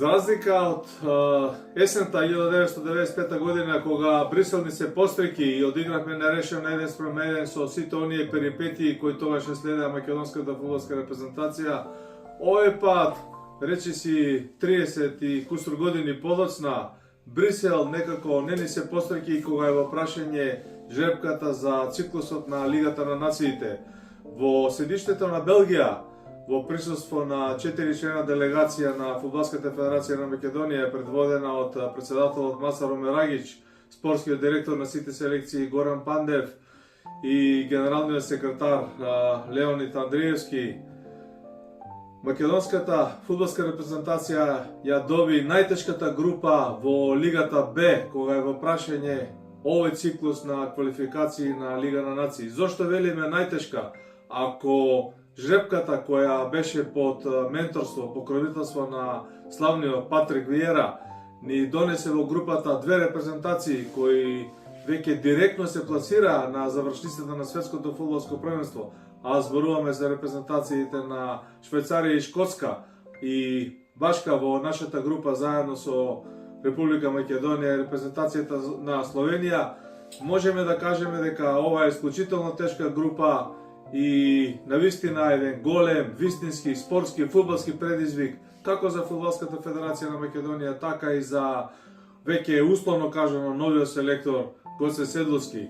За разлика од есента 1995 година, кога Брисел ни се постреки и одигравме нерешено 1:1 со сите оние перипетии кои тогаш следеа македонската фудбалска репрезентација, овој пат, речиси 30 и кусур години подоцна, Брисел некако не ни се постреки кога е во прашање жребката за циклусот на Лигата на нациите. Во седиштето на Белгија, во присуство на 4 члена делегација на Фудбалската федерација на Македонија, предводена од председателот Масаро Мерагич, спортскиот директор на сите селекции Горан Пандев и генералниот секретар Леонид Андриевски, македонската фудбалска репрезентација ја доби најтешката група во Лигата Б, кога е во прашање овој циклус на квалификации на Лига на нации. Зошто велиме најтешка? Ако жребката која беше под менторство, покровителство на славниот Патрик Виера, ни донесе во групата две репрезентации кои веќе директно се пласира на завршницата на светското фудбалско првенство, а зборуваме за репрезентациите на Швајцарија и Шкотска, и башка во нашата група заедно со Република Македонија и репрезентацијата на Словенија, можеме да кажеме дека ова е исклучително тешка група и навистина еден голем, вистински, спортски, фудбалски предизвик, како за Фудбалската федерација на Македонија, така и за веќе условно кажано новиот селектор Гоце Седловски.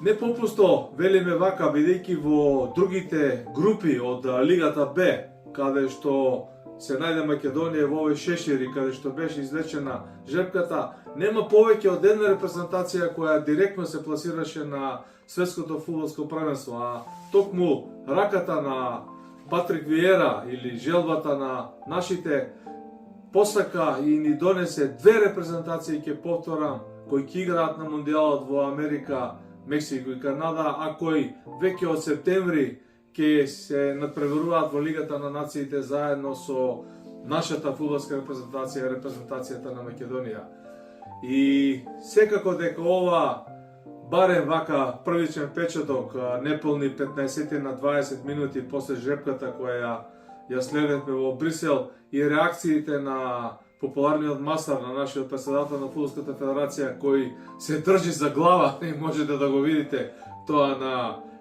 Не попусто велиме вака, бидејќи во другите групи од Лигата Б, каде што се најде Македонија во овој шешир и каде што беше извлечена жребката, нема повеќе од една репрезентација која директно се пласираше на светското фудбалско првенство, а токму раката на Патрик Виера или желбата на нашите посака и ни донесе две репрезентации, ќе повторам, кои ќе играат на Мундијалот во Америка, Мексико и Канада, а кои веќе од септември ќе се надпреваруваат во Лигата на нациите заедно со нашата фудбалска репрезентација, репрезентацијата на Македонија. И секако дека ова, барем вака првичен печаток, неполни 15 на 20 минути после жребката која ја следевме во Брисел и реакциите на популарниот масар на нашиот председател на Фудбалската федерација, кој се држи за глава, и можете да го видите тоа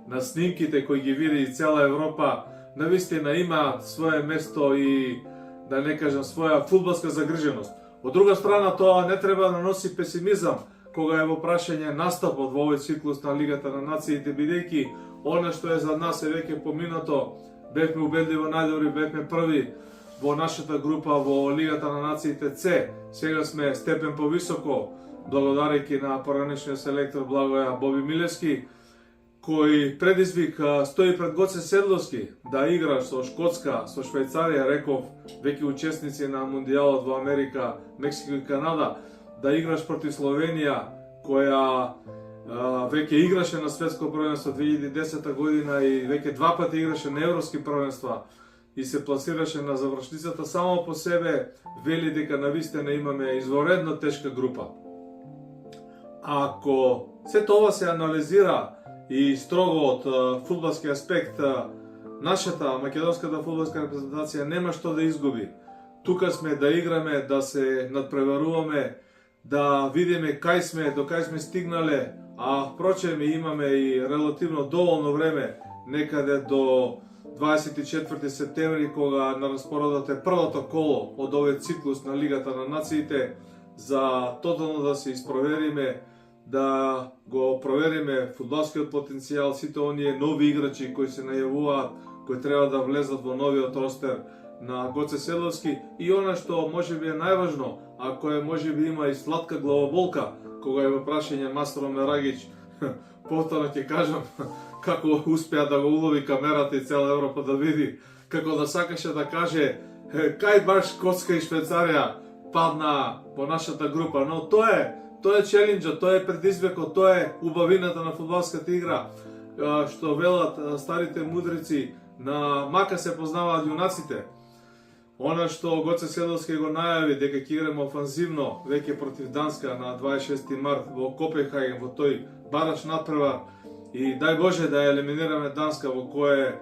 на снимките кои ги види и цела Европа, навистина има свое место и, да не кажам, своја фудбалска загриженост. Од друга страна, тоа не треба да носи песимизам кога е во прашање настапот во овој циклус на Лигата на нациите, бидејќи она што е за нас е веќе поминато, бевме убедливо најдобри, бевме први во нашата група во Лигата на нациите С. Сега сме степен повисоко, благодарејќи на поранешниот селектор Благоја Боби Милевски, кој предизвик стои пред Гоце Седловски да играш со Шкотска, со Швајцарија, реков, веќе учесници на Мундијалот во Америка, Мексико и Канада, да играш против Словенија, која веќе играше на светско првенство 2010 година и веќе два пати играше на европски првенства и се пласираше на завршницата, само по себе вели дека навистина имаме изворедно тешка група. Ако сето ова се анализира и строго од фудбалски аспект, нашата македонската фудбалска репрезентација нема што да изгуби. Тука сме да играме, да се надпреваруваме, да видиме кај сме, до кај сме стигнале, а впрочем имаме и релативно доволно време, некаде до 24 септември, кога на распоредот е првото коло од овој циклус на Лигата на нациите, за тотално да се испровериме, да го провериме фудбалскиот потенцијал, сите оние нови играчи кои се најавуваат, кои треба да влезат во новиот ростер на Гоце Седловски, и она што можеби е најважно, а кое можеби има и сладка главоболка, кога е во прашање Масаро Мерагич, повторно ќе кажам, како успеа да го улови камерата и цела Европа да види, како да сакаше да каже кај баш Шкотска и Швајцарија падна во нашата група, но тоа е челенџот, тоа е предизвикот, тоа е убавината на фудбалската игра, што велат старите мудрици, на мака се познаваат јунаците. Она што Гоце Седловски го најави дека ќе играме офанзивно веќе против Данска на 26 март во Копенхаген, во тој бараш надпревар, и дај Боже да ја елиминираме Данска, во кое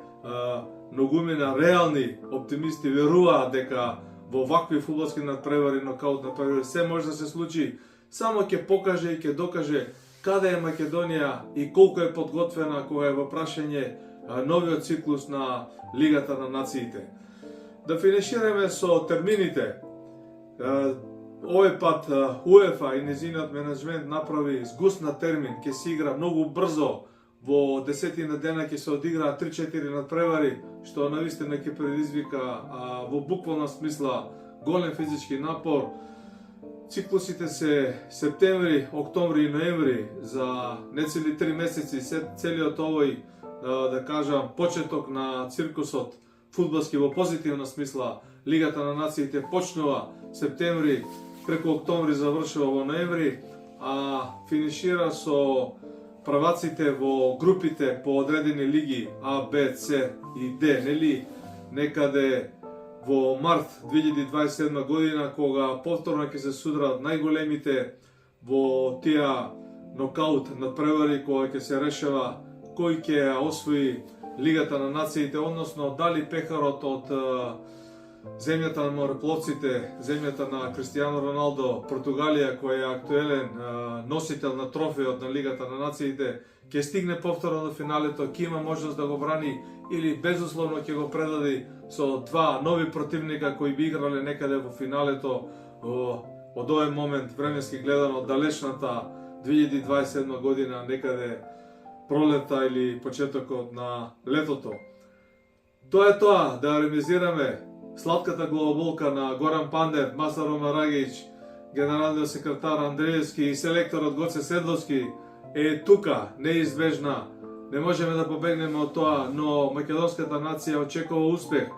многумина реални оптимисти веруваат дека во вакви фудбалски надпревари, нокаут надпревари, се може да се случи, само ќе покаже и ќе докаже каде е Македонија и колку е подготвена кога е во прашање новиот циклус на Лигата на нациите. Да финишираме со термините. Овој пат УЕФА и незиниот менеджмент направи згусна термин, ќе се игра многу брзо, во 10 дена ќе се одигра 3-4 надпревари, што навистина ќе предизвика во буквална смисла голем физички напор. Циклусите се септември, октомври и ноември, за нецели 3 месеци, целиот овој, да кажам, почеток на циркусот фудбалски во позитивна смисла. Лигата на нациите почнува септември, преку октомври завршува во ноември, а финишира со праваците во групите по одредени лиги А, Б, С и Д, нели, некаде во март 2027 година, кога повторно ќе се судрат најголемите во тие нокаут надпревари, кога ќе се решава кој ќе освои Лигата на нациите, односно дали пехарот од земјата на морепловците, земјата на Кристијано Роналдо, Португалија, кој е актуелен носител на трофеот на Лигата на нациите, ќе стигне повторно до финалето, ќе има можност да го брани или безусловно ќе го предади со два нови противника кои би играле некаде во финалето од овој момент временски гледано далечната 2027 година, некаде пролета или почетокот на летото. Тоа е тоа, да ремизираме сладката главоболка на Горан Пандев, Масаро Марагич, генералниот секретар Андреевски и селекторот Гоце Седловски е тука, неизбежна. Не можеме да побегнеме од тоа, но македонската нација очекува успех.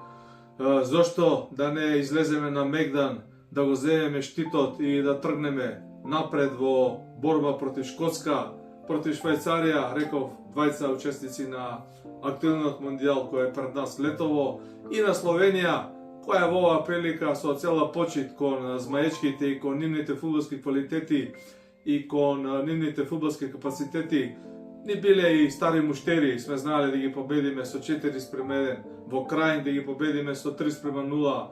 Зошто да не излеземе на Мегдан, да го земеме штитот и да тргнеме напред во борба против Шкотска, против Швајцарија, реков, двајца учесници на активниот мондијал кој е пред нас летово, и на Словенија, која во оваа прилика со цела почит кон змаечките и кон нивните фудбалски квалитети и кон нивните фудбалски капацитети, ни биле и стари муштери, сме знаеле да ги победиме со 4-1, во Крајин да ги победиме со 3-0,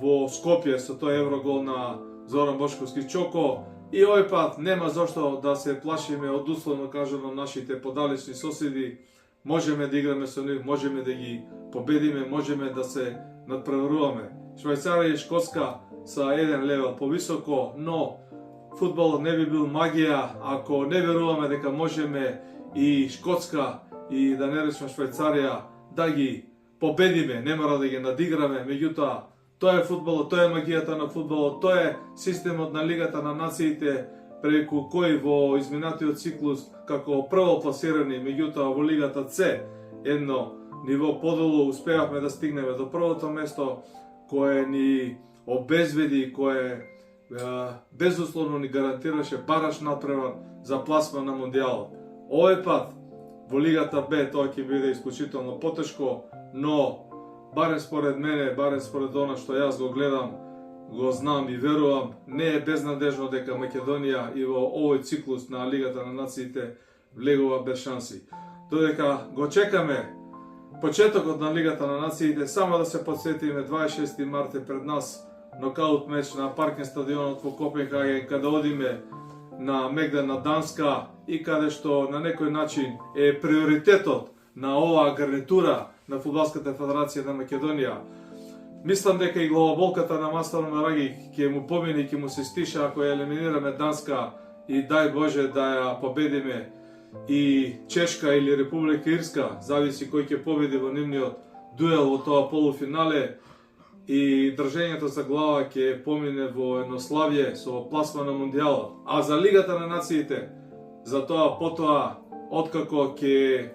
во Скопје со тој еврогол на Зоран Бошковски Чоко, и овој пат нема зошто да се плашиме од условно кажано нашите подалечни соседи. Можеме да играме со нив, можеме да ги победиме, можеме да се надпреваруваме. Швајцарија и Шкотска са еден левел повисоко, но фудбалот не би бил магија ако не веруваме дека можеме и Шкотска и да не речеме Швајцарија да ги победиме, не мора да ги надиграме, меѓутоа тоа е фудбалот, тоа е магијата на фудбалот, тоа е системот на Лигата на нациите, преку кој во изминатиот циклус како прво пласирани, меѓутоа во Лигата С, едно ниво подолу, успеавме да стигнеме до првото место, кое ни обезведи, кое безусловно ни гарантираше бараш надпревар за пласма на мондијалот. Овој пат во Лигата Б тоа ќе биде исклучително потешко, но барем според мене, барем според она што јас го гледам, го знам и верувам, не е безнадежно дека Македонија и во овој циклус на Лигата на нациите влегува без шанси. Додека го чекаме почетокот на Лигата на нациите, само да се подсетиме, 26 март е пред нас нокаут меч на Паркен стадионот во Копенхаген, каде одиме на Мегдан на Данска и каде што на некој начин е приоритетот на оваа гарнитура на Фудбалската федерација на Македонија. Мислам дека и главоболката на Масаро Мараги ќе му помине и ќе му се стиша ако ја елиминираме Данска и дај Боже да ја победиме и Чешка или Република Ирска, зависи кој ќе победи во нивниот дуел во тоа полуфинале, и држењето за глава ќе помине во еднославје со пласма на мондијалот. А за Лигата на нациите, за тоа потоа, откако ќе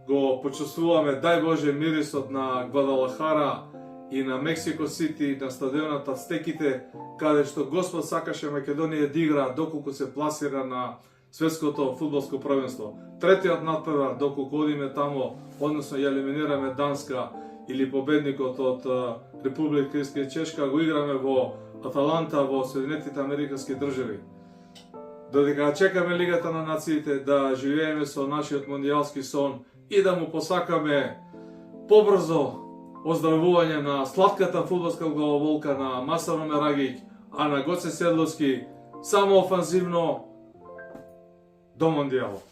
го почувствуваме, дај Боже, мирисот на Гвадалахара и на Мексико Сити, на стадионот Ацтеките, каде што Господ сакаше Македонија да игра доколку се пласира на светското фудбалско првенство. Третиот надпревар, доколку одиме тамо, односно ја елиминираме Данска или победникот од Република Ирска и Чешка, го играме во Аталанта во Соединетите Американски држави. Додека чекаме Лигата на нациите, да живееме со нашиот мондијалски сон и да му посакаме побрзо оздравување на сладката фудбалска главоболка на Масано Мерагиќ, а на Гоце Седловски само офанзивно до мондијалот.